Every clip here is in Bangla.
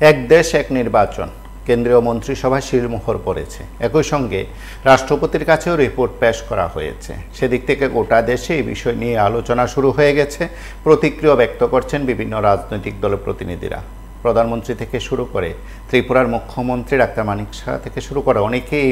এক দেশ এক নির্বাচন কেন্দ্রীয় মন্ত্রিসভায় শিলমোহর পড়েছে। একই সঙ্গে রাষ্ট্রপতির কাছেও রিপোর্ট পেশ করা হয়েছে। সেদিক থেকে গোটা দেশে এই বিষয় নিয়ে আলোচনা শুরু হয়ে গেছে। প্রতিক্রিয়া ব্যক্ত করছেন বিভিন্ন রাজনৈতিক দলের প্রতিনিধিরা। প্রধানমন্ত্রী থেকে শুরু করে ত্রিপুরার মুখ্যমন্ত্রী ডাক্তার মানিক সাহা থেকে শুরু করে অনেকেই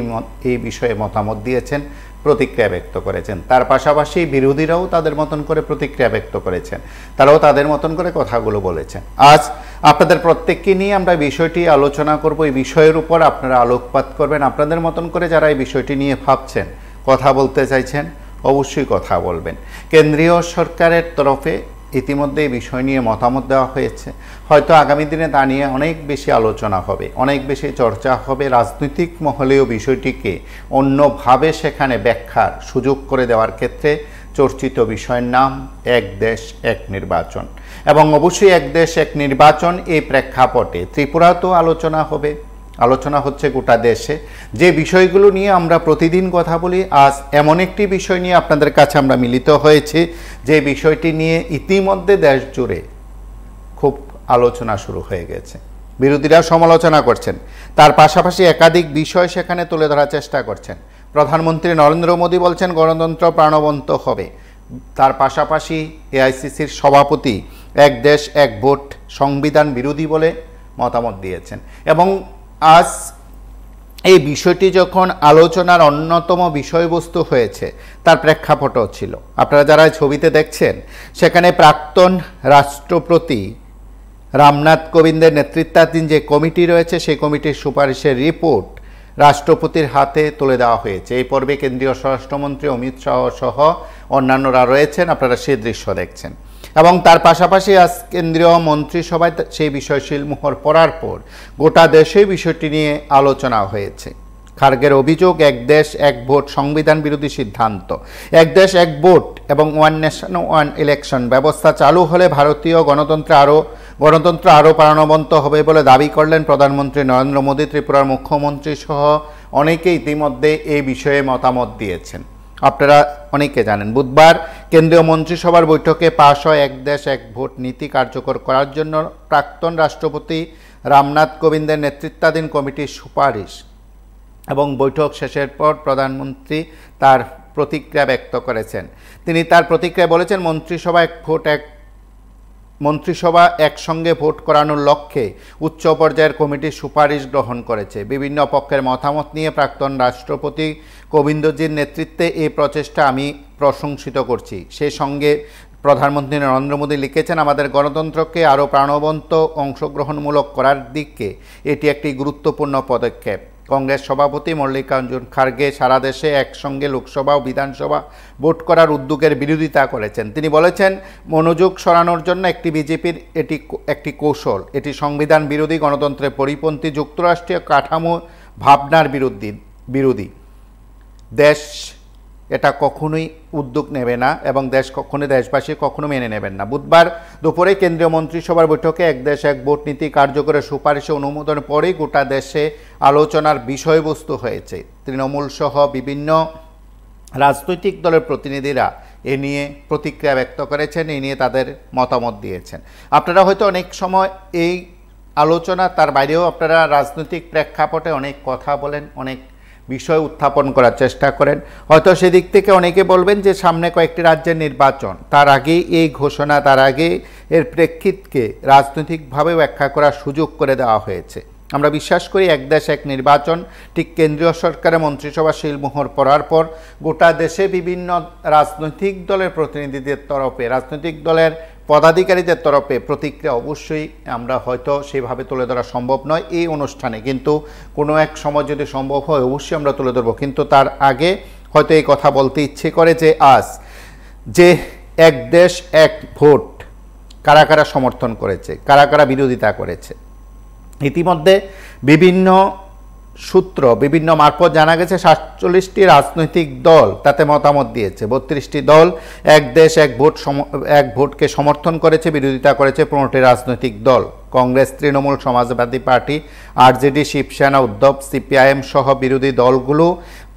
এই বিষয়ে মতামত দিয়েছেন, প্রতিক্রিয়া ব্যক্ত করেছেন। তার পাশাপাশি বিরোধীরাও তাদের মতন করে প্রতিক্রিয়া ব্যক্ত করেছেন, তারাও তাদের মতন করে কথাগুলো বলেছেন। আজ আপনাদের প্রত্যেককে নিয়ে আমরা বিষয়টি আলোচনা করব। এই বিষয়ের উপর আপনারা আলোকপাত করবেন। আপনাদের মতন করে যারা এই বিষয়টি নিয়ে ভাবছেন, কথা বলতে চাইছেন, অবশ্যই কথা বলবেন। কেন্দ্রীয় সরকারের তরফে ইতিমধ্যে এই বিষয় নিয়ে মতামত দেওয়া হয়েছে। হয়তো আগামী দিনে তা নিয়ে অনেক বেশি আলোচনা হবে, অনেক বেশি চর্চা হবে। রাজনৈতিক মহলেও বিষয়টিকে অন্যভাবে সেখানে ব্যাখ্যার সুযোগ করে দেওয়ার ক্ষেত্রে চর্চিত বিষয়ের নাম এক দেশ এক নির্বাচন। এবং অবশ্যই এক দেশ এক নির্বাচন এই প্রেক্ষাপটে ত্রিপুরাতেও আলোচনা হবে, আলোচনা হচ্ছে গোটা দেশে। যে বিষয়গুলো নিয়ে আমরা প্রতিদিন কথা বলি, আজ এমন একটি বিষয় নিয়ে আপনাদের কাছে আমরা মিলিত হয়েছি যে বিষয়টি নিয়ে ইতিমধ্যে দেশ জুড়ে খুব আলোচনা শুরু হয়ে গেছে। বিরোধীরা সমালোচনা করছেন, তার পাশাপাশি একাধিক বিষয় সেখানে তুলে ধরার চেষ্টা করছেন। প্রধানমন্ত্রী নরেন্দ্র মোদী বলছেন গণতন্ত্র প্রাণবন্ত হবে। তার পাশাপাশি এআইসিসির সভাপতি এক দেশ এক ভোট সংবিধান বিরোধী বলে মতামত দিয়েছেন। এবং আজ এই বিষয়টি যখন আলোচনার অন্যতম বিষয়বস্তু হয়েছে, তার প্রেক্ষাপটও ছিল। আপনারা যারা ছবিতে দেখছেন, সেখানে প্রাক্তন রাষ্ট্রপতি রামনাথ কোবিন্দের নেতৃত্বাধীন যে কমিটি রয়েছে, সেই কমিটির সুপারিশের রিপোর্ট রাষ্ট্রপতির হাতে তুলে দেওয়া হয়েছে। এই পর্বে কেন্দ্রীয় স্বরাষ্ট্রমন্ত্রী অমিত শাহ সহ অন্যান্যরা রয়েছেন, আপনারা সেই দৃশ্য দেখছেন। এবং তার পাশাপাশি আজ কেন্দ্রীয় মন্ত্রিসভায় সেই বিষয় শিলমোহর পড়ার পর গোটা দেশে বিষয়টি নিয়ে আলোচনা হয়েছে। খার্গের অভিযোগ, এক দেশ এক ভোট সংবিধান বিরোধী সিদ্ধান্ত। এক দেশ এক ভোট এবং ওয়ান নেশন ওয়ান ইলেকশন ব্যবস্থা চালু হলে ভারতীয় গণতন্ত্র আরও প্রাণবন্ত হবে বলে দাবি করলেন প্রধানমন্ত্রী নরেন্দ্র মোদী। ত্রিপুরার মুখ্যমন্ত্রী সহ অনেকে ইতিমধ্যে এই বিষয়ে মতামত দিয়েছেন। আপনারা অনেকে জানেন, বুধবার কেন্দ্রীয় মন্ত্রিসভার বৈঠকে পাশ হয় এক দেশ এক ভোট নীতি কার্যকর করার জন্য প্রাক্তন রাষ্ট্রপতি রামনাথ কোবিন্দের নেতৃত্বাধীন কমিটির সুপারিশ। এবং বৈঠক শেষের পর প্রধানমন্ত্রী তার প্রতিক্রিয়া ব্যক্ত করেছেন। তিনি তার প্রতিক্রিয়া বলেছেন, মন্ত্রিসভা একসঙ্গে ভোট করানোর লক্ষ্যে উচ্চ পর্যায়ের কমিটির সুপারিশ গ্রহণ করেছে। বিভিন্ন পক্ষের মতামত নিয়ে প্রাক্তন রাষ্ট্রপতি কোবিন্দজির নেতৃত্বে এই প্রচেষ্টা আমি প্রশংসিত করছি। সেই সঙ্গে প্রধানমন্ত্রী নরেন্দ্র মোদী লিখেছেন, আমাদের গণতন্ত্রকে আরও প্রাণবন্ত অংশগ্রহণমূলক করার দিকে এটি একটি গুরুত্বপূর্ণ পদক্ষেপ। কংগ্রেস সভাপতি মল্লিকার্জুন খার্গে সারা দেশে একসঙ্গে লোকসভা ও বিধানসভা ভোট করার উদ্যোগের বিরোধিতা করেছেন। তিনি বলেছেন, মনোযোগ সরানোর জন্য বিজেপির এটি একটি কৌশল। এটি সংবিধান বিরোধী, গণতন্ত্রের পরিপন্থী, যুক্তরাষ্ট্রীয় কাঠামো ভাবনার বিরোধী। দেশ এটা কখনোই উদ্যোগ নেবে না এবং দেশবাসী কখনো মেনে নেবেন না। বুধবার দুপুরে কেন্দ্রীয় মন্ত্রিসভার বৈঠকে এক দেশ এক ভোট নীতি কার্যকরের সুপারিশে অনুমোদন পরেই গোটা দেশে আলোচনার বিষয়বস্তু হয়েছে। তৃণমূল সহ বিভিন্ন রাজনৈতিক দলের প্রতিনিধিরা এ নিয়ে প্রতিক্রিয়া ব্যক্ত করেছেন, এ নিয়ে তাদের মতামত দিয়েছেন। আপনারা হয়তো অনেক সময় এই আলোচনা তার বাইরেও আপনারা রাজনৈতিক প্রেক্ষাপটে অনেক কথা বলেন, অনেক বিষয় উত্থাপন করার চেষ্টা করেন। হয়তো সেদিক থেকে অনেকে বলবেন যে সামনে কয়েকটি রাজ্যের নির্বাচন, তার আগে এই ঘোষণা, তার আগে এর প্রেক্ষিতকে রাজনৈতিকভাবে ব্যাখ্যা করার সুযোগ করে দেওয়া হয়েছে। আমরা বিশ্বাস করি এক দেশ এক নির্বাচন ঠিক কেন্দ্রীয় সরকারের মন্ত্রিসভা শিলমোহর পড়ার পর গোটা দেশে বিভিন্ন রাজনৈতিক দলের প্রতিনিধিদের তরফে, রাজনৈতিক দলের পদাধিকারীদের তরফে প্রতিক্রিয়া অবশ্যই আমরা হয়তো সেভাবে তুলে ধরা সম্ভব নয় এই অনুষ্ঠানে, কিন্তু কোনো এক সময় যদি সম্ভব হয় অবশ্যই আমরা তুলে ধরবো। কিন্তু তার আগে হয়তো এই কথা বলতে ইচ্ছে করে যে আজ যে এক দেশ এক ভোট কারা কারা সমর্থন করেছে, কারা কারা বিরোধিতা করেছে। ইতিমধ্যে বিভিন্ন সূত্র, বিভিন্ন মারফত জানা গেছে 47টি রাজনৈতিক দল তাতে মতামত দিয়েছে। 32টি দল এক দেশ এক ভোটকে সমর্থন করেছে, বিরোধিতা করেছে 15টি রাজনৈতিক দল। Congress, Trinamool, Samajwadi Party, RJD, Shiv Sena, Uddhav, CPIM সহ বিরোধী দলগুলো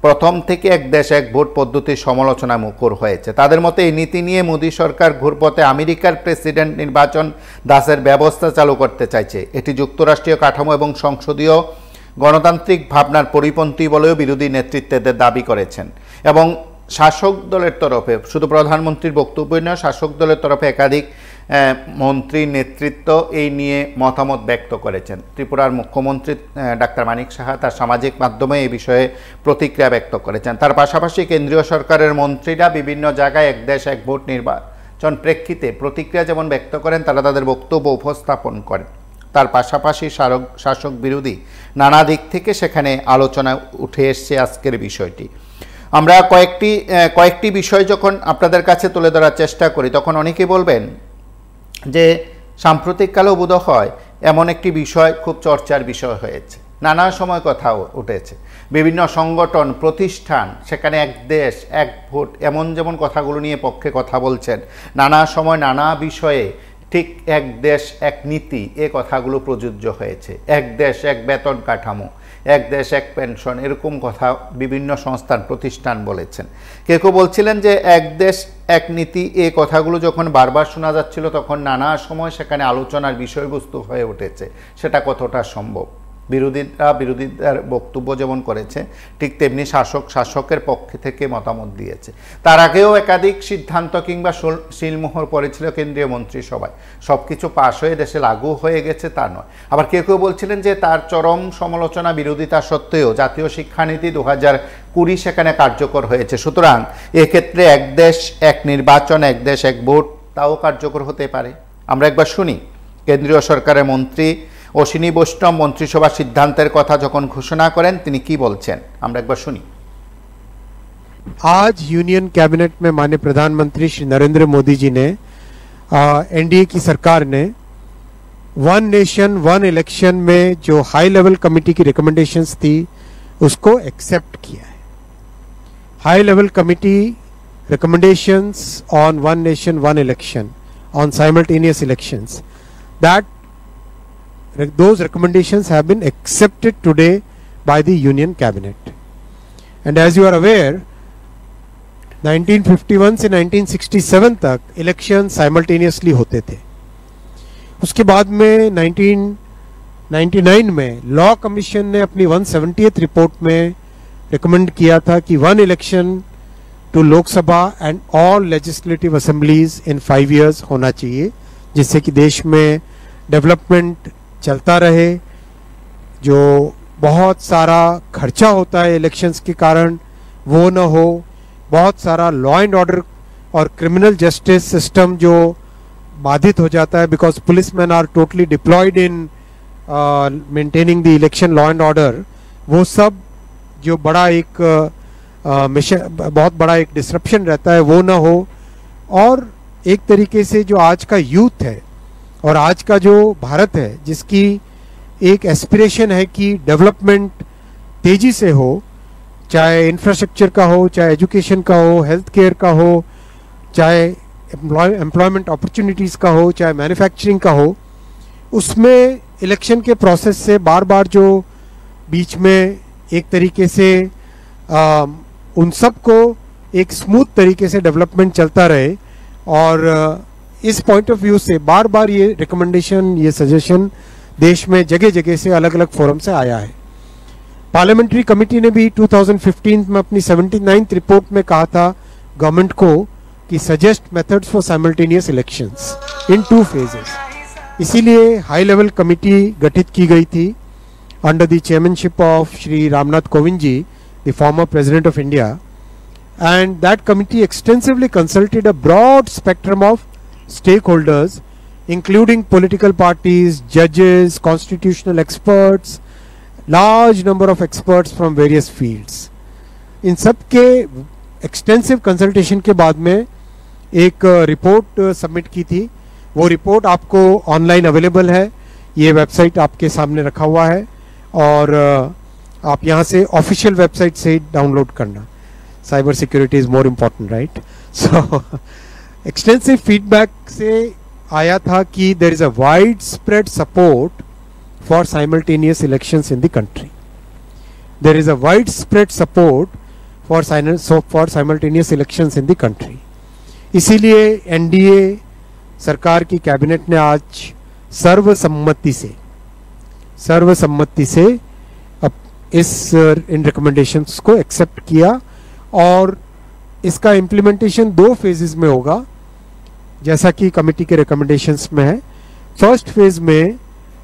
প্রথম থেকে এক দেশ এক ভোট পদ্ধতির সমালোচনা মুখর হয়েছে। তাদের মতে এই নীতি নিয়ে মোদী সরকার ঘুরপথে আমেরিকার প্রেসিডেন্ট নির্বাচন দাসের ব্যবস্থা চালু করতে চাইছে। এটি যুক্তরাষ্ট্রীয় কাঠামো এবং সংসদীয় গণতান্ত্রিক ভাবনার পরিপন্থী বলেও বিরোধী নেতৃত্বদের দাবি করেছেন। এবং শাসক দলের তরফে, শুধু প্রধানমন্ত্রীর বক্তব্য নয়, শাসক দলের তরফে একাধিক মন্ত্রী নেতৃত্ব এই নিয়ে মতামত ব্যক্ত করেছেন। ত্রিপুরার মুখ্যমন্ত্রী ডাক্তার মানিক সাহা তার সামাজিক মাধ্যমে এই বিষয়ে প্রতিক্রিয়া ব্যক্ত করেছেন। তার পাশাপাশি কেন্দ্রীয় সরকারের মন্ত্রীরা বিভিন্ন জায়গায় এক দেশ এক ভোট নির্বাচন প্রেক্ষিতে প্রতিক্রিয়া যেমন ব্যক্ত করেন, তারা তাদের বক্তব্য উপস্থাপন করেন। তার পাশাপাশি শাসক বিরোধী নানা দিক থেকে সেখানে আলোচনা উঠে এসছে আজকের বিষয়টি। আমরা কয়েকটি বিষয় যখন আপনাদের কাছে তুলে ধরার চেষ্টা করি, তখন অনেকেই বলবেন যে সাম্প্রতিককালেও বোধ হয় এমন একটি বিষয় খুব চর্চার বিষয় হয়েছে, নানা সময় কথা উঠেছে, বিভিন্ন সংগঠন প্রতিষ্ঠান সেখানে এক দেশ এক ভোট এমন যেমন কথাগুলো নিয়ে পক্ষে কথা বলছেন, নানা সময় নানা বিষয়ে ঠিক এক দেশ এক নীতি এ কথাগুলো প্রযোজ্য হয়েছে। এক দেশ এক বেতন কাঠামো, এক দেশ এক পেনশন, এরকম কথা বিভিন্ন সংস্থান প্রতিষ্ঠান বলেছেন। কেউ কেউ বলছিলেন যে এক দেশ এক নীতি এ কথাগুলো যখন বারবার শোনা যাচ্ছিল, তখন নানা সময় সেখানে আলোচনার বিষয়বস্তু হয়ে উঠেছে। সেটা কতটা সম্ভব? বিরোধীদের বক্তব্য যেমন করেছে, ঠিক তেমনি শাসকের পক্ষে থেকে মতামত দিয়েছে। তার আগেও একাধিক সিদ্ধান্ত কিংবা শিলমোহর পড়েছিল কেন্দ্রীয় মন্ত্রিসভায়। সব কিছু পাশ হয়ে দেশে লাগু হয়ে গেছে তা নয়। আবার কেউ কেউ বলছিলেন যে তার চরম সমালোচনা বিরোধিতা সত্ত্বেও জাতীয় শিক্ষানীতি 2020 সেখানে কার্যকর হয়েছে। সুতরাং এক্ষেত্রে এক দেশ এক নির্বাচন, এক দেশ এক ভোট তাও কার্যকর হতে পারে। আমরা একবার শুনি কেন্দ্রীয় সরকারের মন্ত্রী অশ্বিনী বৈষ্ণব মন্ত্রিসভা সিদ্ধান্তের কথা যখন ঘোষণা করেন তিনি কি বলছেন, আমরা একবার শুনি। आज यूनियन कैबिनेट में माननीय प्रधानमंत्री श्री नरेंद्र मोदी जी ने एनडीए की सरकार ने वन नेशन वन इलेक्शन में जो हाई लेवल कमेटी की रिकमेंडेशंस थी उसको एक्सेप्ट किया है। High level committee recommendations on one nation one election on simultaneous elections, that those recommendations have been accepted today by the Union Cabinet. And as you are aware, 1951 से 1967 तक इलेक्शन साइमल्टेनियसली होते थे। उसके बाद में 1999 में लॉ कमीशन ने अपनी 170th रिपोर्ट में रिकमेंड किया था कि one election to Lok Sabha and all legislative assemblies in 5 years होना चाहिए, जिससे कि देश में डेवलपमेंट चलता रहे। जो बहुत सारा खर्चा होता है इलेक्शंस के कारण वो न हो, बहुत सारा लॉ एंड ऑर्डर और क्रिमिनल जस्टिस सिस्टम जो बाधित हो जाता है, because police man are totally deployed in maintaining the election law and order, वो सब जो बड़ा एक मिशन, बहुत बड़ा एक डिसरप्शन रहता है, वो ना हो। और एक तरीके से जो आज का यूथ है और आज का जो भारत है, जिसकी एक एस्पिरेशन है कि डेवलपमेंट तेजी से हो, चाहे इंफ्रास्ट्रक्चर का हो, चाहे एजुकेशन का हो, हेल्थ केयर का हो, चाहे एम्प्लॉयमेंट अपॉर्चुनिटीज़ का हो, चाहे मैन्युफैक्चरिंग का हो, उसमें इलेक्शन के प्रोसेस से बार बार जो बीच में एक तरीके से उन सब को एक स्मूथ तरीके से डेवलपमेंट चलता रहे। और इस पॉइंट ऑफ व्यू से बार बार ये रिकमेंडेशन, ये सजेशन देश में जगह जगह से अलग अलग फोरम से आया है। पार्लियामेंट्री कमेटी ने भी 2015 में अपनी 79th रिपोर्ट में कहा था गवर्नमेंट को कि suggest methods for simultaneous elections in 2 phases। इसीलिए हाई लेवल कमेटी गठित की गई थी under the chairmanship of Shri Ramnath Kovind ji, the former president of India, and that committee extensively consulted a broad spectrum of stakeholders including political parties, judges, constitutional experts, large number of experts from various fields। इन सब के एक्सटेंसिव कंसल्टेशन के बाद में एक रिपोर्ट सबमिट की थी। वो रिपोर्ट आपको ऑनलाइन अवेलेबल है, ये वेबसाइट आपके सामने रखा हुआ है और आप यहाँ से ऑफिशियल वेबसाइट से डाउनलोड करना। Cyber security is more important, right? So extensive feedback से आया था कि there is a wide spread support for simultaneous elections in the country. There is a wide spread support for simultaneous elections in the country. इसीलिए एनडीए सरकार की कैबिनेट ने आज सर्वसम्मति से अब इन रिकमेंडेशंस को एक्सेप्ट किया और इसका इम्प्लीमेंटेशन 2 फेजेस में होगा, जैसा कि कमेटी के रिकमेंडेशंस में है। फर्स्ट फेज में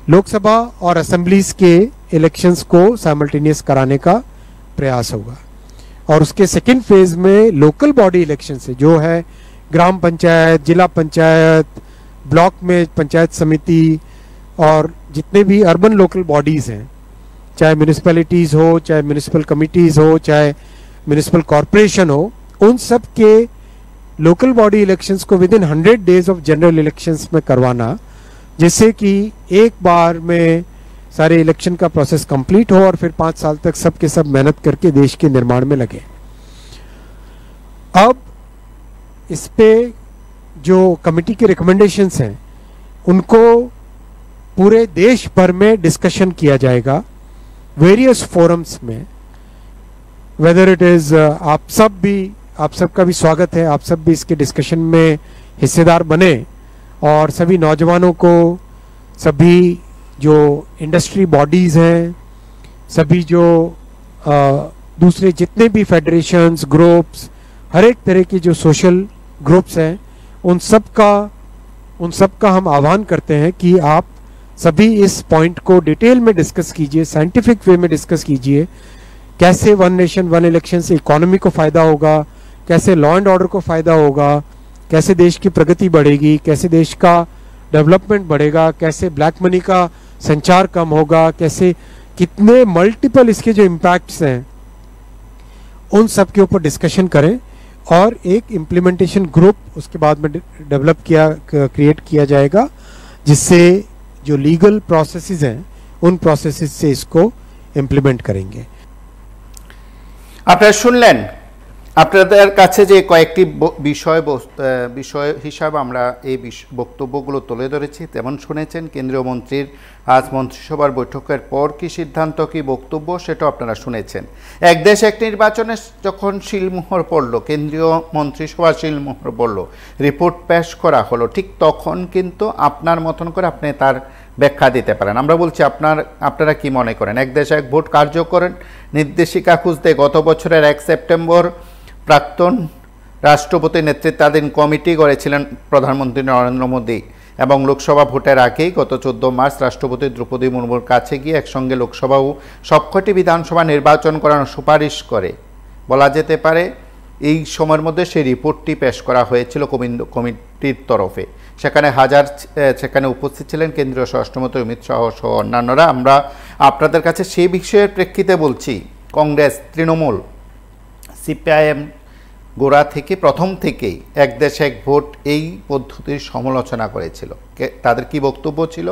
लोकसभा और असेंबलीज के इलेक्शंस को साइमल्टेनियस कराने का प्रयास होगा और उसके सेकेंड फेज में लोकल बॉडी इलेक्शन से जो है ग्राम पंचायत, जिला पंचायत, ब्लॉक में पंचायत समिति और जितने भी अर्बन लोकल बॉडीज हैं, चाहे म्यूनिसिपैलिटीज हो, चाहे म्यूनिसिपल कमिटीज हो, चाहे म्यूनिसिपल कॉरपोरेशन हो, उन सब के लोकल बॉडी इलेक्शंस को with in 100 days of general elections में करवाना, जिससे कि एक बार में सारे इलेक्शन का प्रोसेस कंप्लीट हो और फिर 5 साल तक सब के सब मेहनत करके देश के निर्माण में लगे। अब इस पे जो कमेटी के रिकमेंडेशंस हैं उनको पूरे देश भर में डिस्कशन किया जाएगा वेरियस फोरम्स में। वेदर इट इज आप सबका भी स्वागत है, आप सब भी इसके डिस्कशन में हिस्सेदार बने और सभी नौजवानों को, सभी जो इंडस्ट्री बॉडीज हैं, सभी जो दूसरे जितने भी फेडरेशंस, ग्रुप्स, हर एक तरह की जो सोशल ग्रुप्स हैं, उन सब का हम आह्वान करते हैं कि आप सभी इस पॉइंट को डिटेल में डिस्कस कीजिए, साइंटिफिक वे में डिस्कस कीजिए। कैसे वन नेशन वन इलेक्शन से इकोनॉमी को फायदा होगा, कैसे लॉ एंड ऑर्डर को फायदा होगा, कैसे देश की प्रगति बढ़ेगी, कैसे देश का डेवलपमेंट बढ़ेगा, कैसे ब्लैक मनी का संचार कम होगा, कैसे कितने मल्टीपल इसके जो इम्पैक्ट्स हैं उन सब के ऊपर डिस्कशन करें और एक इम्प्लीमेंटेशन ग्रुप उसके बाद में क्रिएट किया जाएगा, जिससे जो लीगल प्रोसेसेस हैं उन प्रोसेसेस से इसको इम्प्लीमेंट करेंगे। আপনারা শুনলেন, আপনাদের কাছে যে কয়েকটি বিষয় হিসাবে আমরা এই বক্তব্যগুলো তুলে ধরেছি, তেমন শুনেছেন কেন্দ্রীয় মন্ত্রীর আজ মন্ত্রিসভার বৈঠকের পর কি সিদ্ধান্ত, কি বক্তব্য, সেটাও আপনারা শুনেছেন। এক দেশ এক নির্বাচনে যখন শিলমোহর পড়ল, কেন্দ্রীয় মন্ত্রিসভা শিলমোহর পড়ল, রিপোর্ট পেশ করা হলো, ঠিক তখন কিন্তু আপনার মতন করে আপনি তার ব্যাখ্যা দিতে পারেন। আমরা বলছি আপনারা কি মনে করেন? এক দেশ এক ভোট কার্যকর নির্দেশিকা খুঁজতে গত বছরের 1 সেপ্টেম্বর প্রাক্তন রাষ্ট্রপতি নেতৃত্বাধীন কমিটি গড়েছিলেন প্রধানমন্ত্রী নরেন্দ্র মোদী এবং লোকসভা ভোটের আগেই গত 14 মার্চ রাষ্ট্রপতি দ্রৌপদী মুর্মুর কাছে গিয়ে একসঙ্গে লোকসভা ও সবকটি বিধানসভা নির্বাচন করানোর সুপারিশ করে। বলা যেতে পারে এই সময়ের মধ্যে সেই রিপোর্টটি পেশ করা হয়েছিল কমিটির তরফে। সেখানে উপস্থিত ছিলেন কেন্দ্রীয় স্বরাষ্ট্রমন্ত্রী অমিত শাহ সহ অন্যান্যরা। আমরা আপনাদের কাছে সেই বিষয়ের প্রেক্ষিতে বলছি, কংগ্রেস, তৃণমূল, সিপিআইএম গোড়া থেকে প্রথম থেকেই এক দেশ এক ভোট এই পদ্ধতির সমালোচনা করেছিল। তাদের কি বক্তব্য ছিল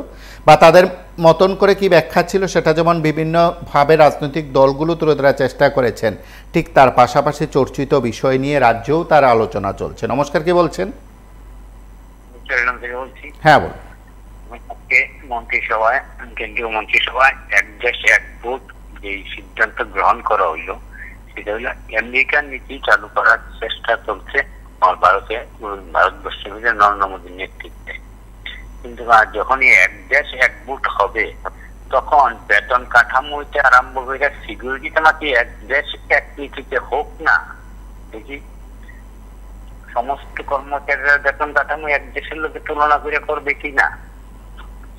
বা তাদের মতন করে কি ব্যাখ্যা ছিল, সেটা যেমন বিভিন্নভাবে রাজনৈতিক দলগুলো তুলে ধরার চেষ্টা করেছেন, ঠিক তার পাশাপাশি চর্চিত বিষয় নিয়ে রাজ্যেও তার আলোচনা চলছে। নমস্কার, কে বলছেন? হ্যাঁ বলুন। মন্ত্রিসভায়, কেন্দ্রীয় মন্ত্রিসভায় এক দেশ এক ভোট যে সিদ্ধান্ত গ্রহণ করা হইল, সেটা হলো আমেরিকান নীতি চালু করার চেষ্টা চলছে ভারতবর্ষের মধ্যে নরেন্দ্র মোদীর নেতৃত্বে। কিন্তু যখনই এক দেশ এক ভোট হবে, তখন বেতন কাঠামো হইতে আরম্ভ করে সিকিউরিটিটা নাকি এক দেশ এক নীতিতে হোক না, দেখি সমস্ত কর্মচারীরা বেতন কাঠামো এক দেশের লোকের তুলনা করে করবে কিনা,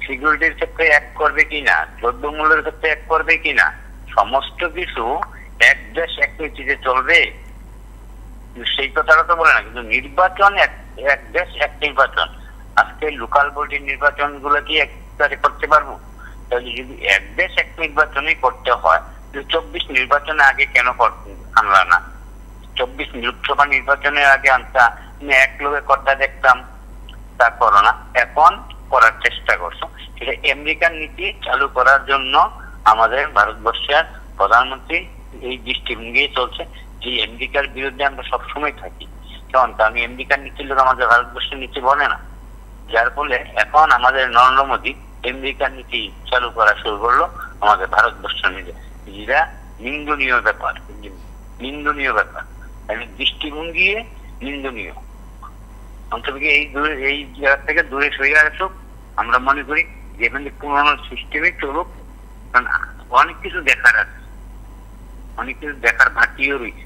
সিকিউরিটির ক্ষেত্রে এক করবে কিনা, দ্রব্যমূল্যের ক্ষেত্রে এক করবে কিনা, সমস্ত কিছু এক দেশ এক নীতিতে চলবে, সেই কথাটা তো বলে না। কিন্তু নির্বাচন এক দেশ এক নির্বাচন, আজকে লোকাল বডির নির্বাচন গুলো কি একবারে করতে পারবো? তাহলে যদি এক দেশ এক নির্বাচনই করতে হয়, 24 নির্বাচনে আগে কেন আনলা না? 24 লোকসভা নির্বাচনের আগে আনতা, এক লোকের কথা দেখতাম, তা করো না, এখন করার চেষ্টা করছো। সেটা আমেরিকান নীতি চালু করার জন্য আমাদের ভারতবর্ষের প্রধানমন্ত্রী এই দৃষ্টিভঙ্গি চলছে যে আমেরিকার বিরুদ্ধে আমরা সবসময় থাকি। কারণ আমি আমেরিকার নীতির লোক আমাদের ভারতবর্ষের নীতি বলে না, যার ফলে এখন আমাদের নরেন্দ্র মোদী আমেরিকার নীতি চালু করা শুরু করলো আমাদের ভারতবর্ষের মধ্যে, যেটা নিন্দনীয় ব্যাপার। নিন্দনীয় ব্যাপার, দৃষ্টিভঙ্গি নিন্দনীয়। অন্তত এই জায়গা থেকে দূরে সরে আসুক। আমরা মনে করি যেখানে পুরোনো সিস্টেমে চলুক, কারণ অনেক কিছু দেখার আছে, অনেক কিছু দেখার বাকিও রয়েছে।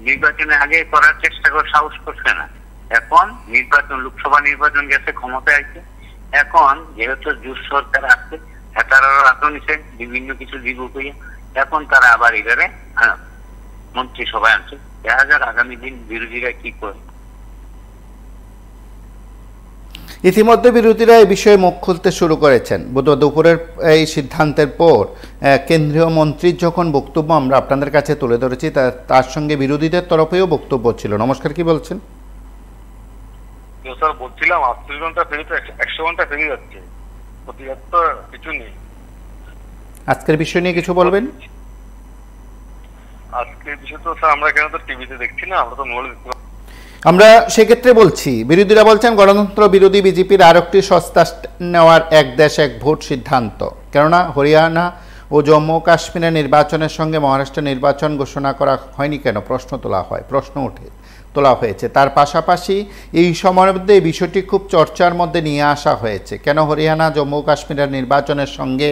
নির্বাচনের আগে করার চেষ্টা করে সাহস করছে না, এখন নির্বাচন, লোকসভা নির্বাচন গেছে, ক্ষমতায় আছে, এখন যেহেতু জোট সরকার আছে, হেতারাও রাখো নিছে বিভিন্ন কিছু দিব কইয়া, এখন তারা আবার এবারে মন্ত্রিসভায় আনছে। দেখা যাক আগামী দিন বিরোধীরা কি করে। ইতিমধ্যে বিরোধীরা এই বিষয়ে মুখ খুলতে শুরু করেছেন। বুধবার দুপুরের এই সিদ্ধান্তের পর কেন্দ্রীয় মন্ত্রীর যখন বক্তব্য আমরা আপনাদের কাছে তুলে ধরেছি, তার সঙ্গে বিরোধীদের তরফেও বক্তব্য ছিল। নমস্কার, কি বলছেন? স্যার বলছিলাম 38 ঘন্টা ফেরিতে 100 ঘন্টা ফেরি যাচ্ছে, কিছু নেই। আজকের বিষয় নিয়ে কিছু বলবেন? আজকের বিষয় তো স্যার আমরা কেন তো টিভিতে দেখছি না, আমরা তো মোবাইলে দেখতে। আমরা সেক্ষেত্রে বলছি, বিরোধীরা বলছেন গণতন্ত্র বিরোধী বিজেপির আরেকটি সস্তা নেওয়ার এক দেশ এক ভোট সিদ্ধান্ত। কেননা হরিয়ানা ও জম্মু কাশ্মীরের নির্বাচনের সঙ্গে মহারাষ্ট্রের নির্বাচন ঘোষণা করা হয়নি কেন প্রশ্ন তোলা হয়েছে। তার পাশাপাশি এই সময়ের মধ্যে এই বিষয়টি খুব চর্চার মধ্যে নিয়ে আসা হয়েছে। কেন হরিয়ানা জম্মু কাশ্মীরের নির্বাচনের সঙ্গে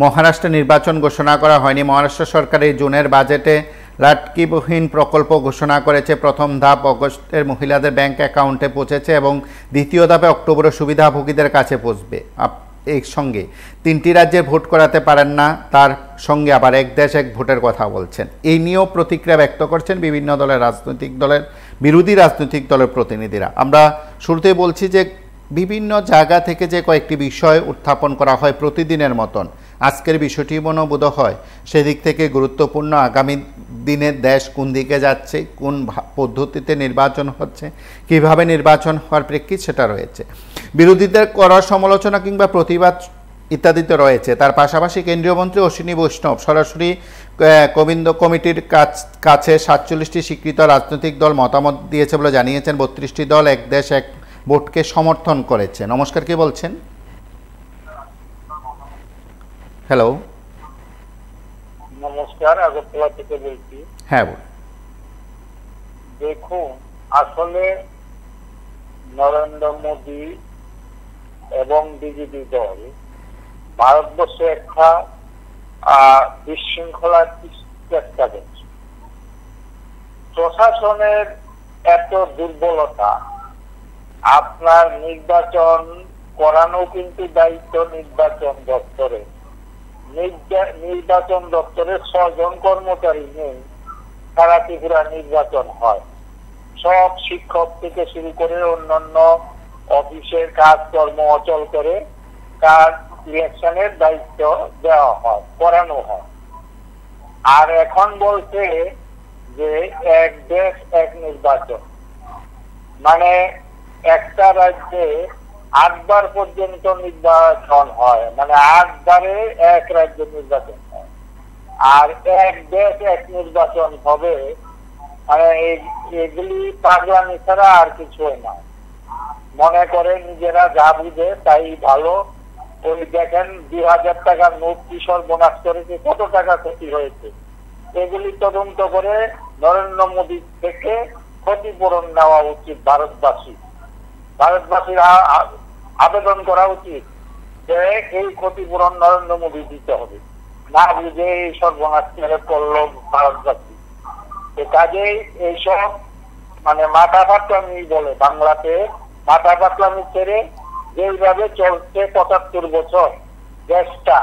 মহারাষ্ট্রে নির্বাচন ঘোষণা করা হয়নি। মহারাষ্ট্র সরকার এই জুনের বাজেটে লাটকিবহীন প্রকল্প ঘোষণা করেছে। প্রথম ধাপ অগস্টের মহিলাদের ব্যাংক অ্যাকাউন্টে পৌঁছেছে এবং দ্বিতীয় ধাপে অক্টোবরে সুবিধাভোগীদের কাছে পৌঁছবে। এই সঙ্গে 3টি রাজ্যে ভোট করাতে পারেন না, তার সঙ্গে আবার এক দেশ এক ভোটের কথা বলছেন। এই নিয়েও প্রতিক্রিয়া ব্যক্ত করছেন বিভিন্ন বিরোধী রাজনৈতিক দলের প্রতিনিধিরা। আমরা শুরুতেই বলছি যে বিভিন্ন জায়গা থেকে যে কয়েকটি বিষয় উত্থাপন করা হয় প্রতিদিনের মতন, আজকের বিষয়টি বোধ হয় সেদিক থেকে গুরুত্বপূর্ণ। আগামী দিনে দেশ কোন দিকে যাচ্ছে, কোন পদ্ধতিতে নির্বাচন হচ্ছে, কিভাবে নির্বাচন হওয়ার প্রেক্ষিত সেটা রয়েছে। বিরোধীদের করার সমালোচনা কিংবা প্রতিবাদ ইত্যাদিতে রয়েছে। তার পাশাপাশি কেন্দ্রীয় মন্ত্রী অশ্বিনী বৈষ্ণব সরাসরি গোবিন্দ কমিটির কাছে 47টি স্বীকৃত রাজনৈতিক দল মতামত দিয়েছে বলে জানিয়েছেন। 32টি দল এক দেশ এক ভোটকে সমর্থন করেছে। নমস্কার, কি বলছেন? হ্যালো, নমস্কার, আগরতলা থেকে বলছি। হ্যাঁ বল। দেখুন, আসলে নরেন্দ্র মোদী এবং বিজেপি দল ভারতবর্ষে একটা বিশৃঙ্খলার চেষ্টা করছে। প্রশাসনের এত দুর্বলতা, আপনার নির্বাচন করানো কিন্তু দায়িত্ব নির্বাচন দপ্তরের। নির্বাচন দপ্তরের 6 জন কর্মচারী নেই, সারা ত্রিপুরা নির্বাচন হয়। সব শিক্ষক থেকে শুরু করে অন্যান্য অফিসের কাজকর্ম অচল করে তার ইলেকশনের দায়িত্ব দেওয়া হয়, করানো হয়। আর এখন বলছে যে এক দেশ এক নির্বাচন, মানে একটা রাজ্যে 8 বার পর্যন্ত নির্বাচন হয়, মানে 8 বারে এক রাজ্য নির্বাচন হয়। আর এক দেশ এক নির্বাচন হবে, মানে এগুলি পাগলামি ছাড়া আর কিছুই না। মনে করে নিজেরা যা বুঝে তাই ভালো। ওই দেখেন 2000 টাকার নোট কি সর্বনাশ করেছে, কত টাকা ক্ষতি হয়েছে, এগুলি তদন্ত করে নরেন্দ্র মোদী থেকে ক্ষতিপূরণ নেওয়া উচিত। ভারতবাসীর আবেদন করা উচিত যে এই ক্ষতিপূরণ নরেন্দ্র মোদী দিতে হবে। না বুঝে এই সর্বনাশ করলো ভারতবাসী। কাজেই এইসব মানে মাথা পাতলামি বলে, বাংলাতে মাথা পাতলামি ছেড়ে যেইভাবে চলছে 75 বছর দেশটা,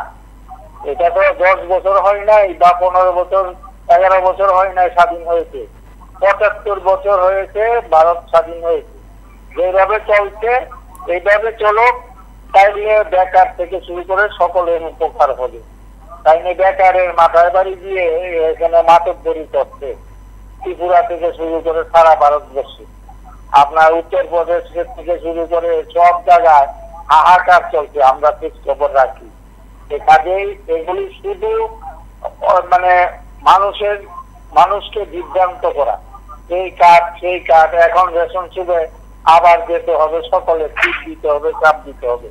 এটা তো 10 বছর হয় নাই বা 15 বছর 11 বছর হয় নাই স্বাধীন হয়েছে, 75 বছর হয়েছে ভারত স্বাধীন হয়েছে। যেভাবে চলছে এইভাবে চলুক, তাইলে বেকার থেকে শুরু করে সকলের উপকার হবে। তাই নিয়ে বেকারের মাথায় বাড়ি দিয়ে এখানে মাতব্বরি করছে, ত্রিপুরা থেকে শুরু করে সারা ভারতবর্ষে, আপনার উত্তরপ্রদেশ থেকে শুরু করে সব জায়গায় হাহাকার চলছে। আমরা ঠিক খবর রাখি। কাজেই এগুলি শুধু মানে মানুষকে বিভ্রান্ত করা, এই কার্ড সেই কার্ড, এখন রেশন শুধু আবার যেতে হবে, সকলে ঠিক দিতে হবে, চাপ দিতে হবে।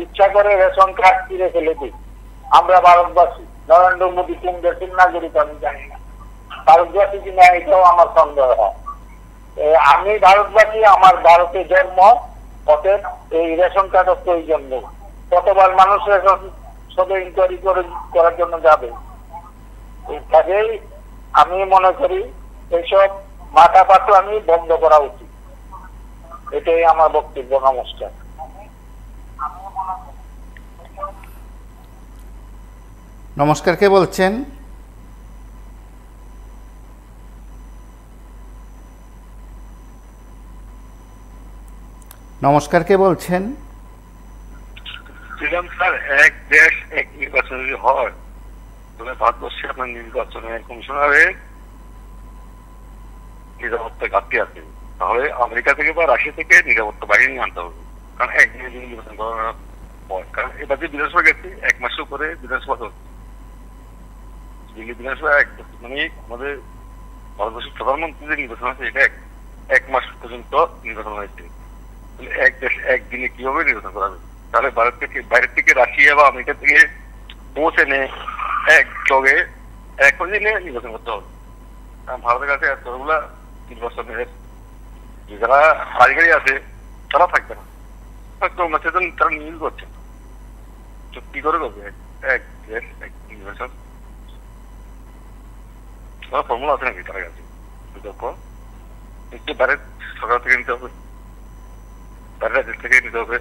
ইচ্ছা করে রেশন কার্ড ফিরে ফেলে দিই আমরা ভারতবাসী, নরেন্দ্র মোদী কোন দেশের নাগরিক আমি জানি না, ভারতবাসী কিনা এটাও আমার সন্দেহ হয়। আমি ভারতবাসী, আমার ভারতে জন্ম, অতএব এই রেশন কার্ডের প্রয়োজন নেই। কতবার মানুষ রেশন সবে ইনকোয়ারি করার জন্য যাবে। কাজেই আমি মনে করি এইসব মাথা পাতলামি বন্ধ করা উচিত। এটাই আমার বক্তব্য। নমস্কার। নমস্কার, কে বলছেন? নমস্কার, কে বলছেন? স্যার, এক দেশ এক নির্বাচন যদি হয় তবে ভারতবর্ষে আপনার নির্বাচনের কমিশনারের নিরাপত্তা ঘাটতি আছে, তাহলে আমেরিকা থেকে বা রাশিয়া থেকে নিরাপত্তা বাহিনী আনতে হবে। কারণ একদিনে যদি নির্বাচন করার পর, কারণ এবার যে বিধানসভা গেছে 1 মাসের উপরে বিধানসভা হচ্ছে, দিল্লি বিধানসভা মানে আমাদের ভারতবর্ষের প্রধানমন্ত্রী যে নির্বাচন আছে এটা 1 মাস পর্যন্ত নির্বাচন হয়েছে। এক দেশ একদিনে কিভাবে নির্বাচন করা হবে? তাহলে বাইরের থেকে রাশিয়া বা আমেরিকা থেকে পৌঁছে নিয়ে একযোগে এক দিনে নির্বাচন করতে হবে। ভারতের কাছে এতগুলা নির্বাচনের যারা কারিগরি আছে তারা থাকবে না, তারা নিয়োগ করছে, তো কি করে করবে এক দেশ এক নির্বাচন? ফর্মুলা আছে নাকি তার কাছে? বাইরের সরকার থেকে নিতে হবে, বাইরের রাজ্য থেকে নিতে হবে,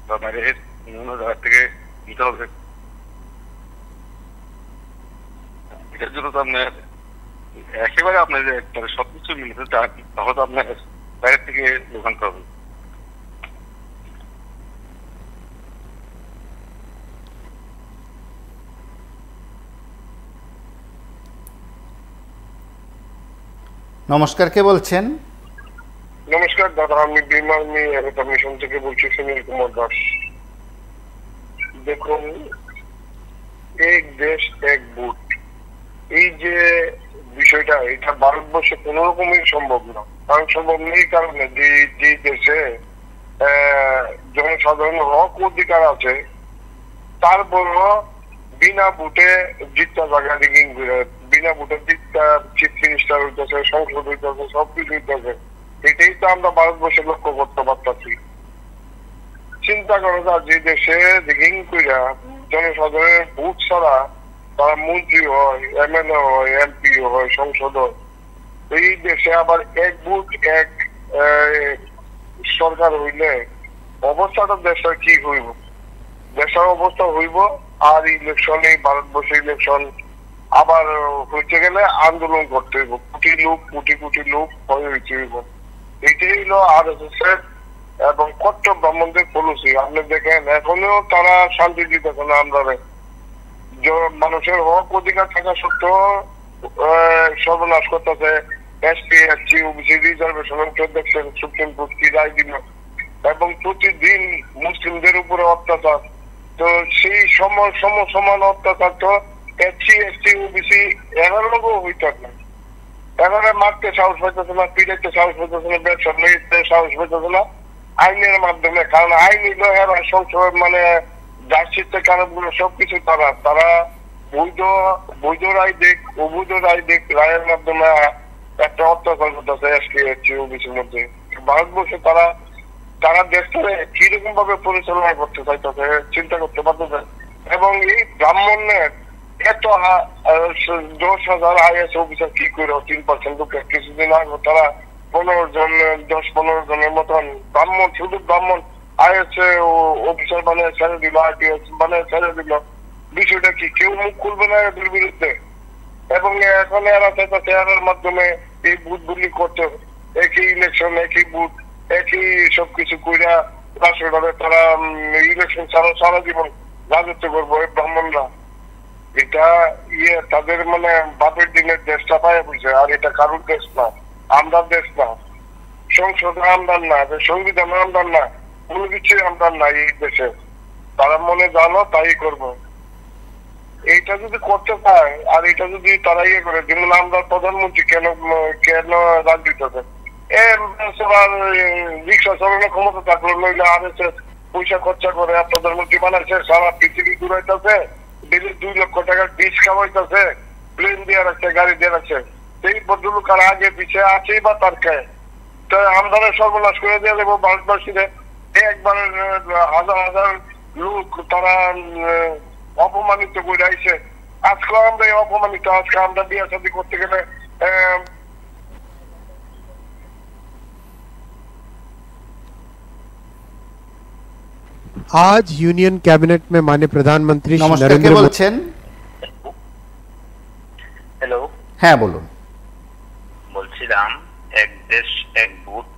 বা বাইরের অন্য জায়গা থেকে নিতে হবে। এটার জন্য তো আপনার একেবারে আপনার যে সবকিছু মিলতে চান, তাহলে তো আপনার বাইরের থেকে লোক আনতে হবে। নমস্কার, কে বলছেন? নমস্কার দাদা, আমি বিমান মিশন থেকে বলছি, সুনীল কুমার দাস। দেখুন, এক দেশ এক ভোট, এই যে বিষয়টা, এটা ভারতবর্ষে কোন রকমই সম্ভব না। কারণ সম্ভব নেই, কারণে যে দেশে জনসাধারণের হক অধিকার আছে, তারপরও বিনা ভোটে জিতটা জায়গা রিগিং করে, বিনা ভোটে জিতটা চিফ মিনিস্টার হইতেছে, সংসদ হইতেছে, সবকিছু হইতেছে। এটাই তো আমরা ভারতবর্ষে লক্ষ্য করতে পারতেছি। চিন্তা করা যায়, যে দেশে রিগিং করে জনসাধারণের ভোট ছাড়া তারা মন্ত্রী হয়, এমএলএ হয়, এমপি হয়, সংসদ হয়, এই দেশে আবার এক ভোট এক সরকার হইলে অবস্থাটা দেশের কি হইব? দেশের অবস্থা হইব আর ইলেকশনে, ভারতবর্ষে ইলেকশন আবার হইতে গেলে আন্দোলন করতে হইব, কোটি কোটি লোক হইতে হইব। এটাই হলো RSS এর এবং কট্টর ব্রাহ্মণদের পলিসি। আপনি দেখেন, এখনো তারা শান্তি দিতেছে না। আমরা মানুষের হক অধিকার থাকা সত্ত্বেও সর্বনাশ করতেছে। SC, SC, OBC রিজার্ভেশন দেখছেন সুপ্রিম কোর্ট কি রায় দিল, এবং প্রতিদিন মুসলিমদের উপরে অত্যাচার। তো সেই সমান অত্যাচার তো SC, ST, OBC এগারো লোকও হইতে না। এবারে মারতে সাহস পাইতেছে না, পিড়াইতে সাহস পাইতেছে না, ব্যবসা নিতে সাহস পাইতেছে না আইনের মাধ্যমে। কারণ আইন নিল এরা সবসময় মানে জার্সিতে কারণগুলো সবকিছু তারা বৈধ রায় দিক, অবৈধ রায় দিক, রায়ের মাধ্যমে একটা অত্যাচার করতেছে SC, ST, OBCর মধ্যে। ভারতবর্ষে তারা দেশটারে কিরকম ভাবে পরিচালনা করতে চাইতেছে চিন্তা করতে পারতেছে। এবং এই ব্রাহ্মণের এত 10,000 IAS অফিসার কি করে 3% লোক কিছুদিন আগে তারা 10-15 জনের মতন ব্রাহ্মণ, শুধু ব্রাহ্মণ IAS অফিসার বানিয়ে ছেড়ে দিল, IPS বানিয়ে ছেড়ে দিল। বিষয়টা কি কেউ মুখ খুলবে না এদের বিরুদ্ধে? এবং এখন এরা চাইতেছে এর মাধ্যমে এই বুথগুলি করতে, একই ইলেকশন, একই বুথ, একই সবকিছু কইরা রাষ্ট্রভাবে তারা ইলেকশন ছাড়া সারা জীবন রাজত্ব করবো এই ব্রাহ্মণরা। এটা তাদের মানে বাপের দিনের দেশটা পায় বুঝছে। আর এটা কারোর দেশ না, আমরার দেশ না, সংসদ আমদার না, সংবিধান আমদার না, কোনো কিছুই আমদার না এই দেশে। তারা মনে জানো তাই করবো। এইটা যদি করতে চায় আর এটা যদি তারা করে, যেমন আমরা প্রধানমন্ত্রী কেন রাজনীতি রিক্সা চালানোর ক্ষমতা থাকলো, নইলে RSS পয়সা খরচা করে প্রধানমন্ত্রী বানাইছে, সারা পৃথিবী ঘুরাইতেছে, ডেলি 2 লক্ষ টাকার ডিস কামাইতেছে, প্লেন দিয়ে রাখছে, গাড়ি দিয়ে রাখছে, সেই ভদ্রলোক আর আগে পিছিয়ে আছেই বা তার কে? তো আমদানি সর্বনাশ করে দিয়ে দেবো ভারতবাসীদের। একবার হাজার হাজার লোক তারা অপমানিত করে আইছে। আজকে আমরা অপমানিত, আজকে আমরা বিয়ে শাদী করতে গেলে आज यूनियन कैबिनेट में माननीय प्रधानमंत्री श्री নমস্কার, কে नरेंद्र मोदी বলছেন? হ্যালো, হ্যাঁ বলুন। বলছিলাম এক দেশ এক ভোট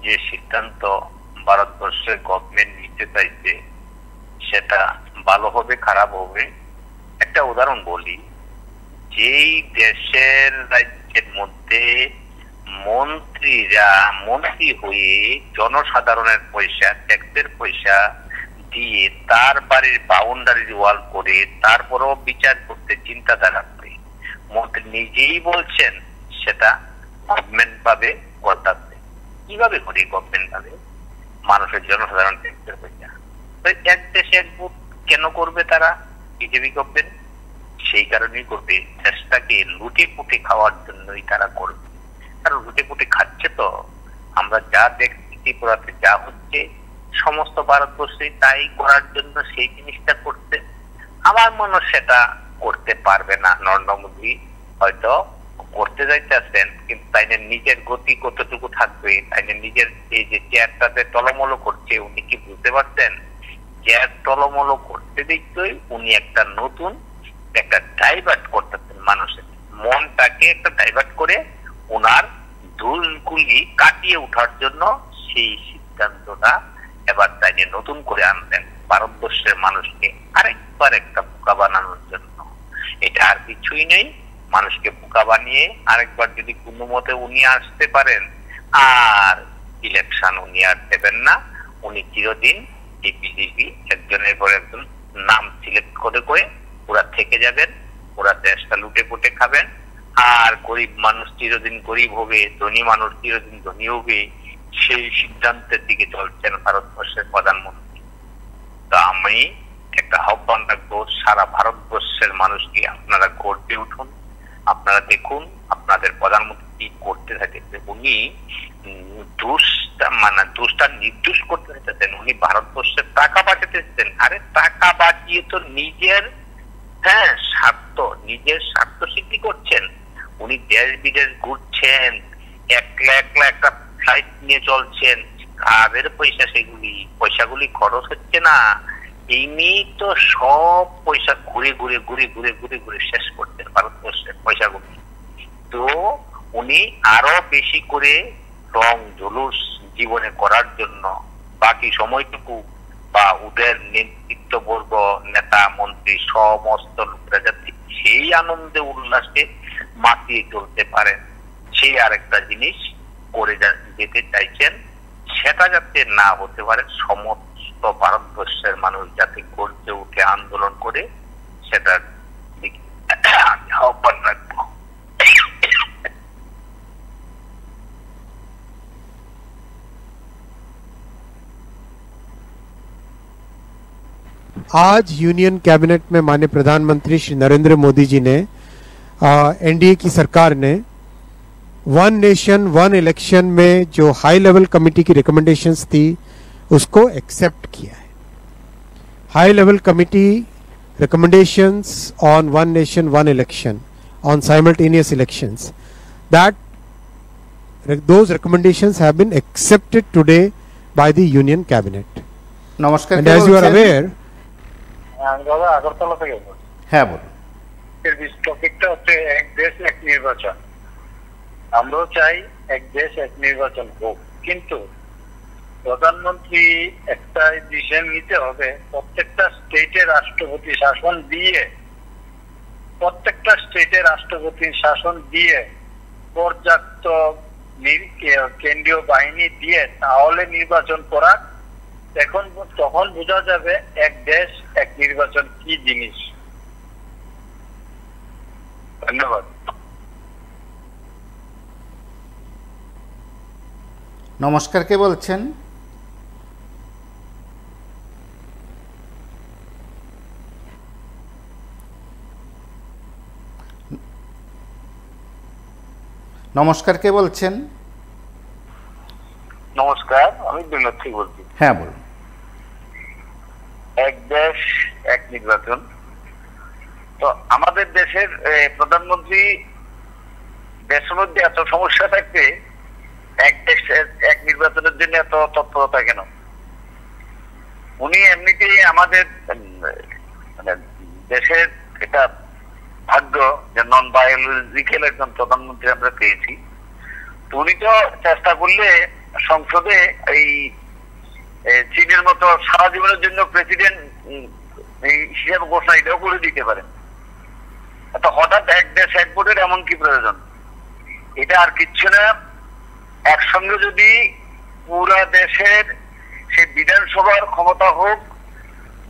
যে সিদ্ধান্ত ভারতবর্ষের গভর্নমেন্ট নিতে চাইছে সেটা ভালো হবে খারাপ হবে। একটা উদাহরণ বলি, যেই দেশের রাজ্যের মধ্যে মন্ত্রী হয়ে জনসাধারণের পয়সা, ট্যাক্সের পয়সা দিয়ে তার বাড়ির বাউন্ডারি ওয়াল করে তারপরেও বিচার করতে চিন্তাধারা করে মন্ত্রী নিজেই বলছেন সেটা গভর্নমেন্ট পাবে, অর্থাৎ কিভাবে করে গভর্নমেন্ট পাবে মানুষের জনসাধারণ ট্যাক্সের পয়সা? এক দেশে এক ভোট কেন করবে তারা বিজেপি গভর্নমেন্ট? সেই কারণেই করবে, দেশটাকে লুটে পুটে খাওয়ার জন্যই তারা করবে। কারণ লুটে পুটে খাচ্ছে তো, আমরা যা দেখছি ত্রিপুরাতে যা হচ্ছে সমস্ত ভারতবর্ষে তাই করার জন্য সেই জিনিসটা করছে। আমার মনে হয় সেটা করতে পারবে না নরেন্দ্র মোদী, হয়তো করতে যাইতেছেন কিন্তু তাই নিজের গতি কতটুকু থাকবে, তাই নিজের এই যে চেয়ারটাতে টলমলো করছে উনি কি বুঝতে পারছেন? চেয়ার টলমলো করতে দেখতেই উনি একটা নতুন একটা ডাইভার্ট করতেছেন, মানুষের মনটাকে একটা ডাইভার্ট করে ওনার ধুলগুলি কাটিয়ে ওঠার জন্য সেই সিদ্ধান্তটা এবার তাই নতুন করে আনলেন ভারতবর্ষের মানুষকে আরেকবার একটা বোকা বানানোর জন্য। এটা আর কিছুই নেই, মানুষকে বোকা বানিয়ে আরেকবার যদি কোনো মতে উনি আসতে পারেন আর ইলেকশন উনি আর দেবেন না, উনি চিরদিন এই বিজেপি একজনের পর একজন নাম সিলেক্ট করে করে ওরা থেকে যাবেন, ওরা দেশটা লুটে পুটে খাবেন, আর গরিব মানুষ চিরদিন গরিব হবে, ধনী মানুষ চিরদিন ধনী হবে। সেই সিদ্ধান্তের দিকে চলছেন ভারতবর্ষের প্রধানমন্ত্রী। তো আমি একটা আহ্বান রাখবো সারা ভারতবর্ষের মানুষকে, আপনারা গর্জে উঠুন, আপনারা দেখুন আপনাদের প্রধানমন্ত্রী কি করতে থাকে। উনি দুষ্টা নির্দোষ করতে চাইতেছেন, উনি ভারতবর্ষের টাকা বাঁচাতেছেন। আরে টাকা বাঁচিয়ে তো নিজের স্বার্থ সিদ্ধি করছেন। উনি দেশ বিদেশ ঘুরছেন, একলা একটা ফ্লাইট নিয়ে চলছেন, কাদের পয়সা সেগুলি? পয়সাগুলি খরচ হচ্ছে না, এমনি তো সব পয়সা ঘুরে ঘুরে শেষ করছেন ভারতবর্ষের পয়সাগুলি। তো উনি আরো বেশি করে রং জলুস জীবনে করার জন্য বাকি সময়টুকু বা ওদের নেতৃত্ববর্গ, নেতা মন্ত্রী সমস্ত লোকেরা যাতে সেই আনন্দে উল্লাসে মাতিয়ে চলতে পারেন, সেই আরেকটা জিনিস করে যেতে চাইছেন। সেটা যাতে না হতে পারে, সমস্ত ভারতবর্ষের মানুষ যাতে গর্জে উঠে আন্দোলন করে সেটার দিকে আহ্বান রাখবো। आज यूनियन कैबिनेट में माननीय प्रधानमंत्री श्री नरेंद्र मोदी जी ने एनडीए की सरकार ने वन नेशन वन इलेक्शन में जो हाई लेवल कमेटी की रिकमेंडेशंस थी उसको एक्सेप्ट किया है। High level committee recommendations on one nation one election, on simultaneous elections, that those recommendations have been accepted today by the union cabinet. নমস্কার, And as you are aware, দাদা আগরতলা থেকে হ্যাঁ বলুন। এর টপিকটা হচ্ছে এক দেশ এক নির্বাচন। আমরাও চাই এক দেশ এক নির্বাচন হোক, কিন্তু প্রধানমন্ত্রী একটা ডিসিশন নিতে হবে, প্রত্যেকটা স্টেটে রাষ্ট্রপতি শাসন দিয়ে, প্রত্যেকটা স্টেটে রাষ্ট্রপতি শাসন দিয়ে পর্যাপ্ত কেন্দ্রীয় বাহিনী দিয়ে তাহলে নির্বাচন করা, তখন বোঝা যাবে এক দেশ এক নির্বাচন কি জিনিস। ধন্যবাদ। নমস্কার, কে বলছেন? নমস্কার, কে বলছেন? নমস্কার, আমি বিনোদ থেকে বলছি। হ্যাঁ বলুন। এক দেশ এক নির্বাচন, তো আমাদের দেশের প্রধানমন্ত্রী দেশের মধ্যে এত সমস্যা থাকতে এক দেশ এক নির্বাচনের জন্য এত তৎপরতা কেন? উনি এমনিতেই আমাদের মানে দেশের এটা ভাগ্য যে নন বায়োলজিক্যাল একজন প্রধানমন্ত্রী আমরা পেয়েছি। উনি তো চেষ্টা করলে সংসদে এই চীনের মতো সারা জীবনের জন্য প্রেসিডেন্ট হিসেবে ঘোষণা এটাও করে দিতে পারেন। তো হঠাৎ এক দেশ এক ভোটের এমন কি প্রয়োজন? এটা আর কিচ্ছু না। একসঙ্গে যদি পুরা দেশের সে বিধানসভার ক্ষমতা হোক